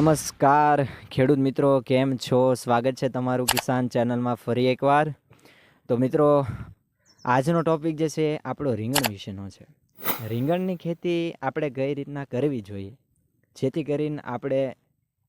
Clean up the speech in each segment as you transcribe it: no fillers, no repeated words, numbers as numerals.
નમસ્કાર ખેડૂત મિત્રો, કેમ છો? સ્વાગત છે તમારું કિસાન ચેનલમાં ફરી એકવાર. તો મિત્રો, આજનો ટોપિક જે છે આપણો રીંગણ વિશેનો છે. રીંગણની ખેતી આપણે કઈ રીતના કરવી જોઈએ જેથી કરીને આપણે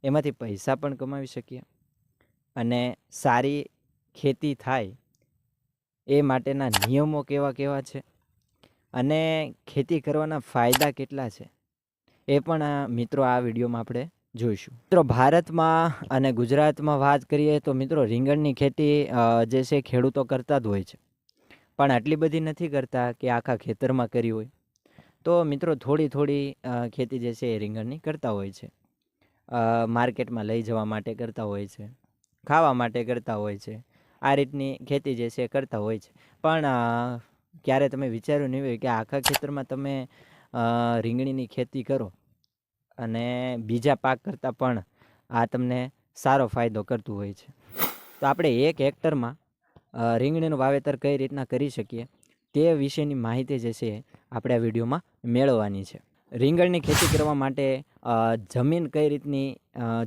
એમાંથી પૈસા પણ કમાવી શકીએ અને સારી ખેતી થાય એ માટેના નિયમો કેવા કેવા છે અને ખેતી કરવાના ફાયદા કેટલા છે એ પણ મિત્રો આ વિડીયોમાં આપણે જોઈશું. મિત્રો, ભારતમાં અને ગુજરાતમાં વાત કરીએ તો મિત્રો રીંગણની ખેતી જે છે ખેડૂતો કરતા જ હોય છે, પણ આટલી બધી નથી કરતા કે આખા ખેતરમાં કરી હોય. તો મિત્રો થોડી થોડી ખેતી જે છે એ રીંગણની કરતા હોય છે. માર્કેટમાં લઈ જવા માટે કરતા હોય છે, ખાવા માટે કરતા હોય છે. આ રીતની ખેતી જે છે કરતા હોય છે. પણ ક્યારે તમે વિચાર્યું નહીં હોય કે આખા ખેતરમાં તમે રીંગણીની ખેતી કરો અને બીજા પાક કરતાં પણ આ તમને સારો ફાયદો કરતું હોય છે. તો આપણે 1 હેક્ટરમાં રીંગણીનું વાવેતર કઈ રીતના કરી શકીએ તે વિશેની માહિતી જે છે આપણે આ વિડીયોમાં મેળવવાની છે. રીંગણની ખેતી કરવા માટે જમીન કઈ રીતની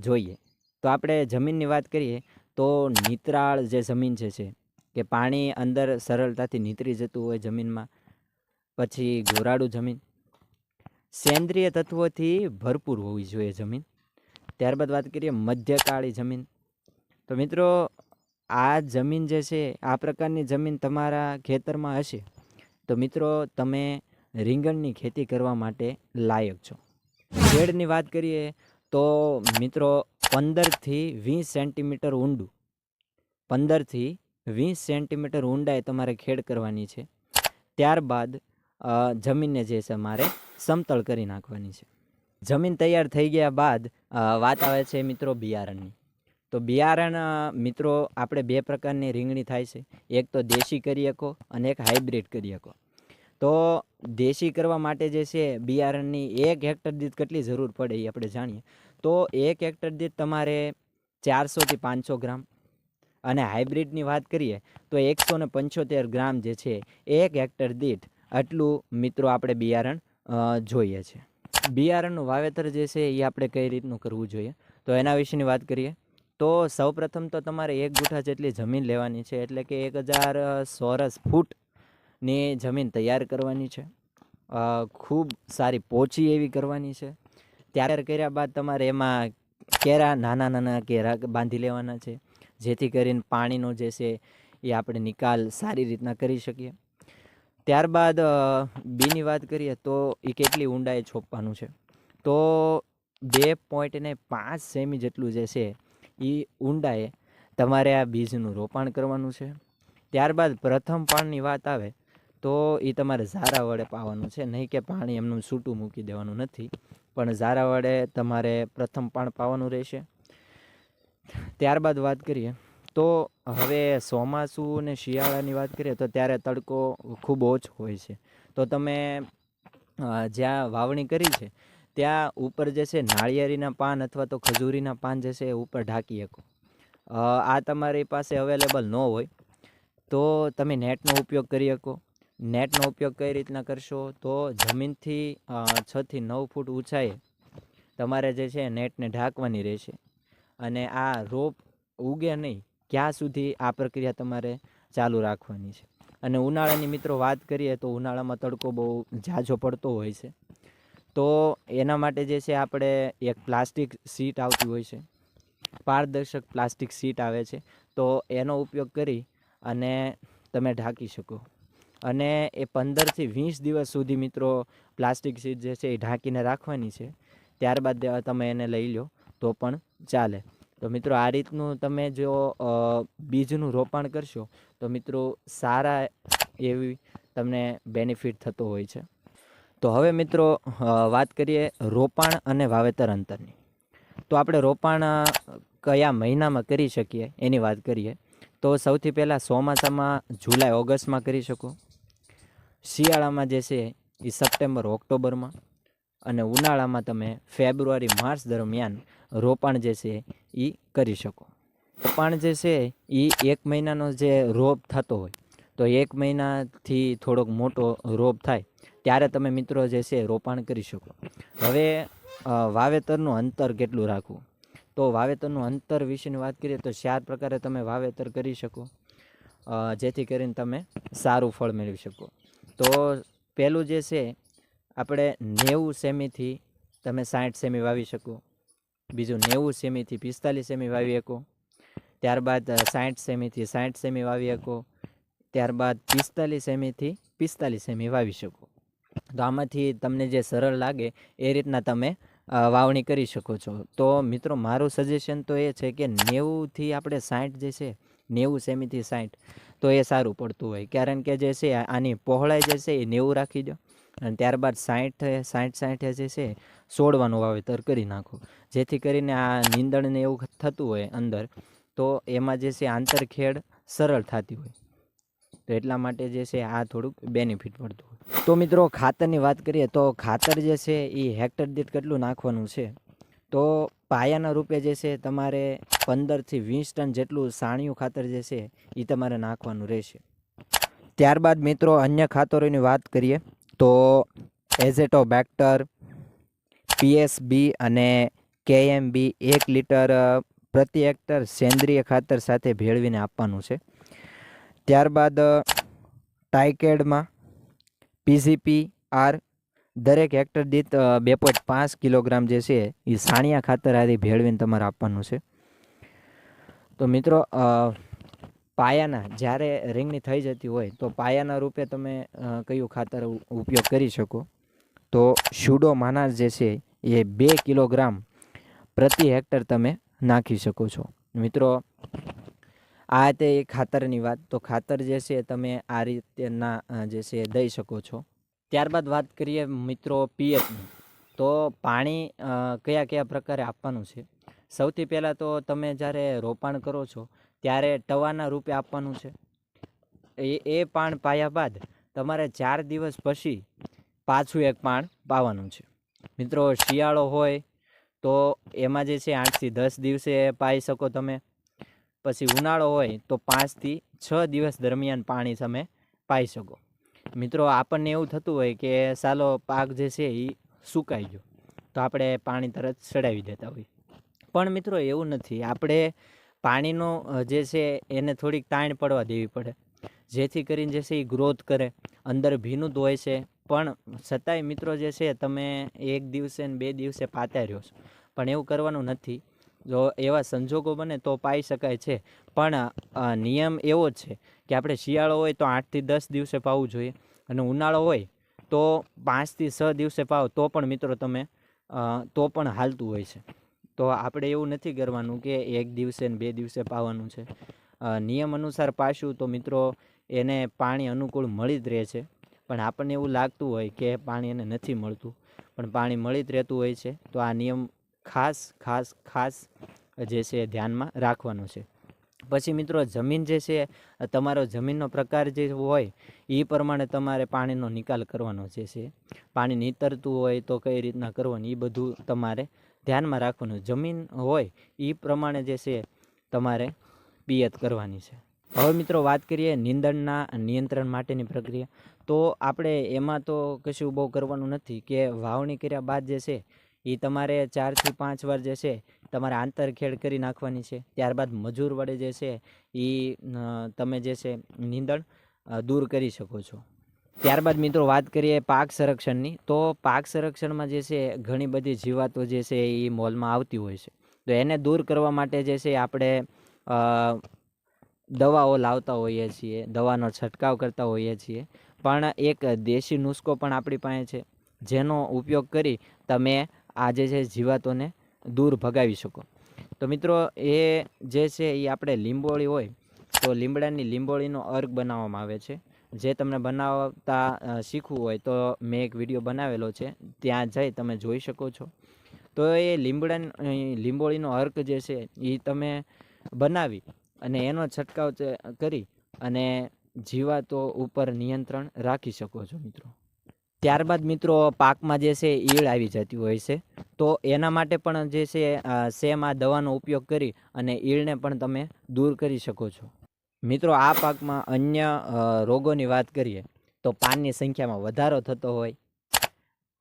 જોઈએ તો આપણે જમીનની વાત કરીએ તો નિતરાળ જે જમીન છે કે પાણી અંદર સરળતાથી નીતરી જતું હોય જમીનમાં, પછી ગોરાડું જમીન, સેન્દ્રિય તત્વોથી ભરપૂર હોવી જોઈએ જમીન. ત્યારબાદ વાત કરીએ મધ્યકાળી જમીન. તો મિત્રો, આ જમીન જે છે આ પ્રકારની જમીન તમારા ખેતરમાં હશે તો મિત્રો તમે રીંગણની ખેતી કરવા માટે લાયક છો. ખેડની વાત કરીએ તો મિત્રો 15થી 20 સેન્ટીમીટર ઊંડું, 15થી 20 સેન્ટીમીટર ઊંડાઈ તમારે ખેડ કરવાની છે. ત્યારબાદ જમીનને જે છે મારે સમતળ કરી નાખવાની છે. જમીન તૈયાર થઈ ગયા બાદ વાત આવે છે મિત્રો બિયારણની. તો બિયારણ મિત્રો આપણે 2 પ્રકારની રીંગણી થાય છે, એક તો દેશી કરી શકો અને એક હાઇબ્રિડ કરી શકો. તો દેશી કરવા માટે જે છે બિયારણની 1 હેક્ટર દીઠ કેટલી જરૂર પડે એ આપણે જાણીએ તો 1 હેક્ટર દીઠ તમારે 400થી 500 ગ્રામ અને હાઇબ્રિડની વાત કરીએ તો 175 ગ્રામ જે છે 1 હેક્ટર દીઠ આટલું મિત્રો આપણે બિયારણ જોઈએ છે. બિયારણનું વાવેતર જે છે એ આપણે કઈ રીતનું કરવું જોઈએ તો એના વિશેની વાત કરીએ તો સૌપ્રથમ તો તમારે 1 ગુઠા જેટલી જમીન લેવાની છે, એટલે કે 1000 ચોરસ ફૂટની જમીન તૈયાર કરવાની છે. ખૂબ સારી પોચી એવી કરવાની છે. તૈયાર કર્યા બાદ તમારે એમાં કેરા, નાના નાના કેરા બાંધી લેવાના છે જેથી કરીને પાણીનો જે છે એ આપણે નિકાલ સારી રીતના કરી શકીએ. ત્યારબાદ બીની વાત કરીએ તો એ કેટલી ઊંડાઈ છોપવાનું છે તો 2.5 સેમી જેટલું જે છે એ ઊંડાઈએ તમારે આ બીજનું રોપાણ કરવાનું છે. ત્યારબાદ પ્રથમ પાણની વાત આવે તો એ તમારે ઝારા વડે પાવાનું છે, નહીં કે પાણી એમનું છૂટું મૂકી દેવાનું નથી, પણ ઝારા વડે તમારે પ્રથમ પાણ પાવાનું રહેશે. ત્યારબાદ વાત કરીએ તો હવે ચોમાસું અને શિયાળાની વાત કરીએ તો ત્યારે તડકો ખૂબ ઓછો હોય છે. તો તમે જ્યાં વાવણી કરી છે ત્યાં ઉપર જે છે નાળિયેરીના પાન અથવા તો ખજૂરીના પાન જે છે એ ઉપર ઢાંકી શકો. આ તમારી પાસે અવેલેબલ ન હોય તો તમે નેટનો ઉપયોગ કરી શકો. નેટનો ઉપયોગ કઈ રીતના કરશો તો જમીનથી 6થી 9 ફૂટ ઊંચાઈએ તમારે જે છે નેટને ઢાંકવાની રહેશે અને આ રોપ ઉગે નહીં ક્યાં સુધી આ પ્રક્રિયા તમારે ચાલુ રાખવાની છે. અને ઉનાળાની મિત્રો વાત કરીએ તો ઉનાળામાં તડકો બહુ ઝાઝો પડતો હોય છે, તો એના માટે જે છે આપણે એક પ્લાસ્ટિક શીટ આવતી હોય છે, પારદર્શક પ્લાસ્ટિક શીટ આવે છે, તો એનો ઉપયોગ કરી અને તમે ઢાંકી શકો. અને એ 15થી 20 દિવસ સુધી મિત્રો પ્લાસ્ટિક શીટ જે છે એ ઢાંકીને રાખવાની છે. ત્યારબાદ તમે એને લઈ લો તો પણ ચાલે. તો મિત્રો આ રીતનું તમે જો બીજનું રોપાણ કરશો તો મિત્રો સારા એવી તમને બેનિફિટ થતો હોય છે. તો હવે મિત્રો વાત કરીએ રોપાણ અને વાવેતર અંતરની. તો આપણે રોપાણ કયા મહિનામાં કરી શકીએ એની વાત કરીએ તો સૌથી પહેલાં ચોમાસામાં જુલાઈ ઓગસ્ટમાં કરી શકો, શિયાળામાં જે છે એ સપ્ટેમ્બર ઓક્ટોબરમાં, અને ઉનાળામાં તમે ફેબ્રુઆરી માર્ચ દરમિયાન રોપાણ જે છે એ કરી શકો. રોપાણ જે છે એ 1 મહિનાનો જે રોપ થતો હોય તો 1 મહિનાથી થોડોક મોટો રોપ થાય ત્યારે તમે મિત્રો જે છે રોપાણ કરી શકો. હવે વાવેતરનું અંતર કેટલું રાખવું તો વાવેતરનું અંતર વિશેની વાત કરીએ તો 4 પ્રકારે તમે વાવેતર કરી શકો, જેથી કરીને તમે સારું ફળ મેળવી શકો. તો પહેલું જે છે આપણે 90 સેમીથી તમે 60 સેમી વાવી શકો. બીજું 90 સેમીથી 45 સેમી વાવી શકો. ત્યારબાદ 60 સેમીથી 60 સેમી વાવી શકો. ત્યારબાદ 45 સેમીથી 45 સેમી વાવી શકો. તો આમાંથી તમને જે સરળ લાગે એ રીતના તમે વાવણી કરી શકો છો. તો મિત્રો મારું સજેશન તો એ છે કે 90થી આપણે 60 જે છે 90 સેમીથી 60 તો એ સારું પડતું હોય, કારણ કે જે છે આની પહોળાઈ જે છે એ 90 રાખી દો અને ત્યારબાદ 60 જે છે છોડવાનું વાવેતર કરી નાખો, જેથી કરીને આ નીંદણને એવું થતું હોય અંદર તો એમાં જે છે આંતરખેડ સરળ થતી હોય. તો એટલા માટે જે છે આ થોડુંક બેનિફિટ પડતું હોય. તો મિત્રો ખાતરની વાત કરીએ તો ખાતર જે છે એ હેક્ટર દીઠ કેટલું નાખવાનું છે, તો પાયાના રૂપે જે છે તમારે 15થી 20 ટન જેટલું સાણિયું ખાતર જે છે એ તમારે નાખવાનું રહેશે. ત્યારબાદ મિત્રો અન્ય ખાતરોની વાત કરીએ તો એઝેટોબેક્ટર, પીએસબી અને કેએમબી 1 લીટર પ્રતિ હેક્ટર સેન્દ્રિય ખાતર સાથે ભેળવીને આપવાનું છે. ત્યારબાદ ટાઇકેડમાં પીઝીપી આર દરેક હેક્ટર દીઠ 2.5 કિલોગ્રામ જે છે એ સાણિયા ખાતર આથી ભેળવીને તમારે આપવાનું છે. તો મિત્રો પાયાના જ્યારે રીંગણી થઈ જતી હોય તો પાયાના રૂપે તમે કયું ખાતર ઉપયોગ કરી શકો, તો સ્યુડોમોનાસ જે છે એ 2 કિલોગ્રામ પ્રતિ હેક્ટર તમે નાખી શકો છો. મિત્રો આ તે ખાતરની વાત. તો ખાતર જે છે તમે આ રીતના જે છે દઈ શકો છો. ત્યારબાદ વાત કરીએ મિત્રો પિયતની. તો પાણી કયા કયા પ્રકારે આપવાનું છે. સૌથી પહેલાં તો તમે જ્યારે રોપાણ કરો છો ત્યારે ટવાના રૂપે આપવાનું છે. એ પાણ પાયા બાદ તમારે 4 દિવસ પછી પાછું એક પાણ પાવાનું છે. મિત્રો શિયાળો હોય તો એમાં જે છે 8થી 10 દિવસે પાઈ શકો તમે. પછી ઉનાળો હોય તો 5થી 6 દિવસ દરમિયાન પાણી તમે પાઈ શકો. મિત્રો આપણને એવું થતું હોય કે સાલો પાક જે છે એ સુકાઈ ગયો તો આપણે પાણી તરત ચડાવી દેતા હોય, પણ મિત્રો એવું નથી. આપણે પાણીનો જે છે એને થોડીક તાણ પડવા દેવી પડે, જેથી કરીને જે છે એ ગ્રોથ કરે. અંદર ભીનું જ હોય છે પણ છતાંય મિત્રો જે છે તમે 1 દિવસે ને 2 દિવસે પાતા રહ્યો છો, પણ એવું કરવાનું નથી. જો એવા સંજોગો બને તો પાઈ શકાય છે, પણ નિયમ એવો જ છે કે આપણે શિયાળો હોય તો 8થી 10 દિવસે પાવું જોઈએ અને ઉનાળો હોય તો 5થી 6 દિવસે પાવો તો પણ મિત્રો તમે તો પણ હાલતું હોય છે. તો આપણે એવું નથી કરવાનું કે 1 દિવસે ને 2 દિવસે પાવાનું છે. નિયમ અનુસાર પાશું તો મિત્રો એને પાણી અનુકૂળ મળી જ રહે છે, પણ આપણને એવું લાગતું હોય કે પાણી એને નથી મળતું, પણ પાણી મળી જ રહેતું હોય છે. તો આ નિયમ ખાસ જે છે ધ્યાનમાં રાખવાનું છે. પછી મિત્રો જમીન જે છે તમારો જમીનનો પ્રકાર જે હોય એ પ્રમાણે તમારે પાણીનો નિકાલ કરવાનો છે. પાણી નીતરતું હોય તો કઈ રીતના કરવાનું એ બધું તમારે ધ્યાનમાં રાખવાનું. જમીન હોય એ પ્રમાણે જે છે તમારે પિયત કરવાની છે. હવે મિત્રો વાત કરીએ નીંદણના નિયંત્રણ માટેની પ્રક્રિયા. તો આપણે એમાં તો કશું બહુ કરવાનું નથી કે વાવણી કર્યા બાદ જે છે એ તમારે 4થી 5 વાર જે છે તમારે આંતરખેડ કરી નાખવાની છે. ત્યારબાદ મજૂર વડે જે છે એ તમે જે છે નીંદણ દૂર કરી શકો છો. ત્યારબાદ મિત્રો વાત કરીએ પાક સંરક્ષણની. તો પાક સંરક્ષણમાં જે છે ઘણી બધી જીવાતો જે છે એ મોલમાં આવતી હોય છે. તો એને દૂર કરવા માટે જે છે આપણે દવાઓ લાવતા હોઈએ છીએ, દવાનો છંટકાવ કરતા હોઈએ છીએ, પણ એક દેશી નુસ્ખો પણ આપણી પાસે છે જેનો ઉપયોગ કરી તમે આ જે છે જીવાતોને દૂર ભગાવી શકો. તો મિત્રો એ જે છે એ આપણે લીંબોળી હોય તો લીમડાની લીંબોળીનો અર્ક બનાવવામાં આવે છે. જે તમને બનાવતા શીખવું હોય તો મેં એક વિડીયો બનાવેલો છે, ત્યાં જઈ તમે જોઈ શકો છો. તો એ લીંબોળીનો અર્ક જે છે એ તમે બનાવી અને એનો છંટકાવ કરી અને જીવાતો ઉપર નિયંત્રણ રાખી શકો છો મિત્રો. ત્યારબાદ મિત્રો પાકમાં જે છે ઈયળ આવી જતી હોય છે, તો એના માટે પણ જે છે સેમ આ દવાનો ઉપયોગ કરી અને ઈયળને પણ તમે દૂર કરી શકો છો. મિત્રો આ પાકમાં અન્ય રોગોની વાત કરીએ તો પાનની સંખ્યામાં વધારો થતો હોય,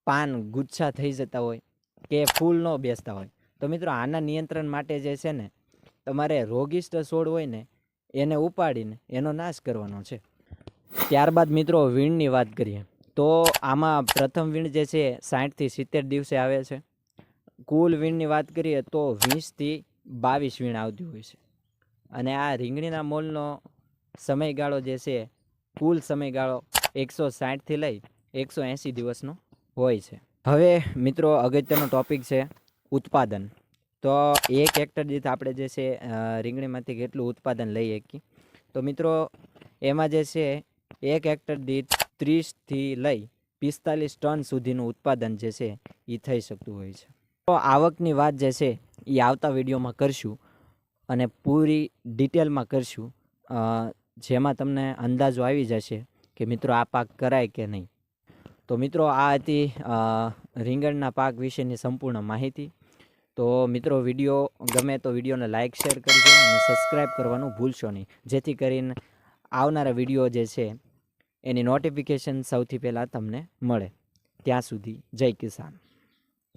પાન ગુચ્છા થઈ જતા હોય કે ફૂલ ન બેસતા હોય, તો તો મિત્રો આના નિયંત્રણ માટે જે છે ને તમારે રોગિષ્ટ છોડ હોય ને એને ઉપાડીને એનો નાશ કરવાનો છે. ત્યારબાદ મિત્રો વીણની વાત કરીએ તો આમાં પ્રથમ વીણ જે છે 60 થી 70 દિવસે આવે છે. કુલ વીણની વાત કરીએ તો 20 થી 22 વીણ આવતી હોય છે. અને આ રીંગણીના મોલનો સમયગાળો જે છે કુલ સમયગાળો 160 થી લઈ 180 દિવસનો હોય છે. હવે મિત્રો અગત્યનો ટોપિક છે ઉત્પાદન. તો 1 હેક્ટર દીઠ આપણે જે છે રીંગણીમાંથી કેટલું ઉત્પાદન લઈ શકીએ? તો મિત્રો એમાં જે છે 1 હેક્ટર દીઠ 30 થી લઈ 45 ટન સુધીનું ઉત્પાદન જે છે એ થઈ શકતું હોય છે. તો આવકની વાત જે છે એ આવતા વિડીયોમાં કરશું અને પૂરી ડિટેલમાં કરશું, જેમાં તમને અંદાજો આવી જશે કે મિત્રો આ પાક કરાય કે નહીં. તો મિત્રો આ હતી રીંગણના પાક વિશેની સંપૂર્ણ માહિતી. તો મિત્રો વિડીયો ગમે તો વિડીયોને લાઇક શેર કરજો અને સબસ્ક્રાઈબ કરવાનું ભૂલશો નહીં, જેથી કરીને આવનારા વિડીયો જે છે એની નોટિફિકેશન સૌથી પહેલાં તમને મળે. ત્યાં સુધી જય કિસાન.